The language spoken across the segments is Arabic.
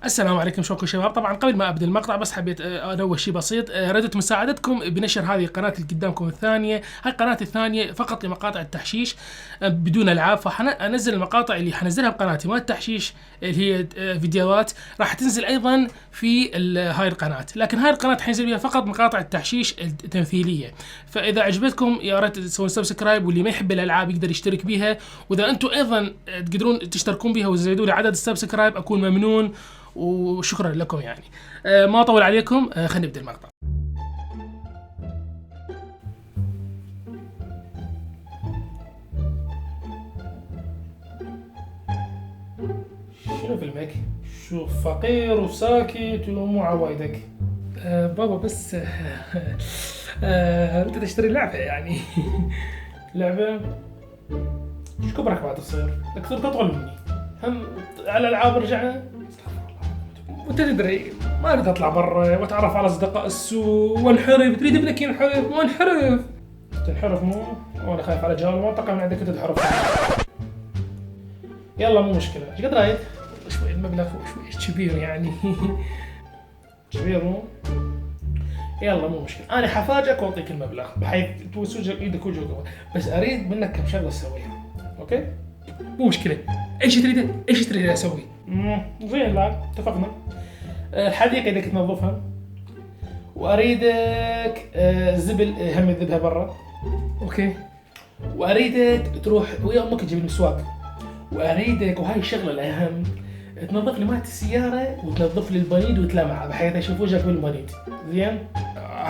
السلام عليكم، شكرا شباب. طبعا قبل ما ابدا المقطع بس حبيت انوه شيء بسيط. ردت مساعدتكم بنشر هذه القناه اللي قدامكم الثانيه. هاي القناه الثانيه فقط لمقاطع التحشيش بدون العاب، فحنزل المقاطع اللي حنزلها بقناتي مال التحشيش اللي هي فيديوهات راح تنزل ايضا في هاي القناه، لكن هاي القناه حينزل بها فقط مقاطع التحشيش التمثيليه. فاذا عجبتكم يا ريت تسوون سبسكرايب، واللي ما يحب الالعاب يقدر يشترك بها، واذا انتم ايضا تقدرون تشتركون بها وتزيدوا لي عدد السبسكرايب اكون ممنون وشكرا لكم. يعني ما اطول عليكم، خلينا نبدا المقطع. شنو فيلمك؟ شوف فقير وساكت ومو عوايدك. بابا بس انت تشتري لعبه يعني. لعبه ايش كبرك بعد تصير؟ لك صرت اطول مني. هم على الالعاب رجعنا. وانت تدري ما اريد اطلع برا واتعرف على اصدقاء السوق وانحرف. تريد ابنك ينحرف وانحرف. تنحرف مو وانا خايف على جوال المنطقه من عندك تنحرف. يلا مو مشكله. ايش قد رايد؟ شوي المبلغ شوي كبير يعني. كبير مو؟ يلا مو مشكله، انا حفاجئك واعطيك المبلغ بحيث توسج ايدك وجهك، بس اريد منك كم شغله تسويها. اوكي؟ مو مشكله. ايش تريد اسوي؟ زين لا اتفقنا. الحديقه بدك تنظفها، واريدك الزبل هم تذبها برا. اوكي. واريدك تروح ويا امك تجيب المسواك، واريدك وهاي الشغله الاهم تنظف لي مالت السياره وتنظف لي البنيد وتلمعها بحيث اشوف وجهك بالبنيد. زين؟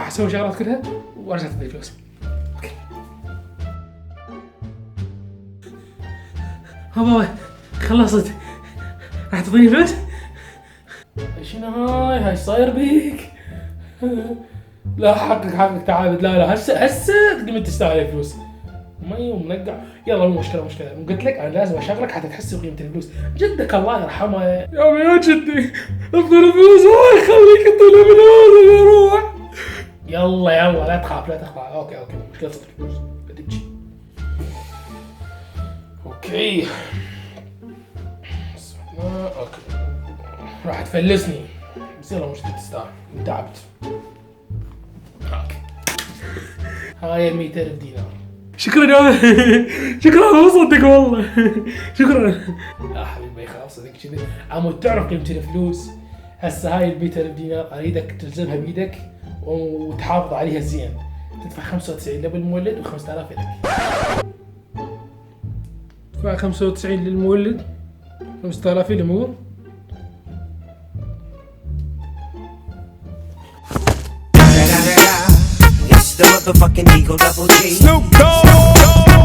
اسوي شغلات كلها وارجع تدي فلوس. اوكي. بابا خلصت، راح تعطيني فلوس؟ شنو هاي صاير بيك؟ لا حقك تعال. لا هسه قمت تستاهل الفلوس. مي ومنقع. يلا مو مشكله. قلت لك انا لازم اشغلك حتى تحس بقيمه الفلوس. جدك الله يرحمه يا جدي افضل الفلوس الله يخليك انت من هذا يروح. يلا لا تخاف. اوكي مو مشكله صدق الفلوس بدك. اوكي راح تفلسني بس يلا مش تستاهل، تعبت. هاي 200,000 دينار. شكرا ما بصدق والله. شكرا يا حبيبي. خلاص صدق كذي عمود تعرف قيمة الفلوس. هسه هاي 200,000 دينار اريدك تلزمها بيدك وتحافظ عليها زين. تدفع 95 للمولد و5000 لك. تدفع 95 للمولد 5000 للمول. It's the motherfucking Eagle Double G. Snoop Dogg.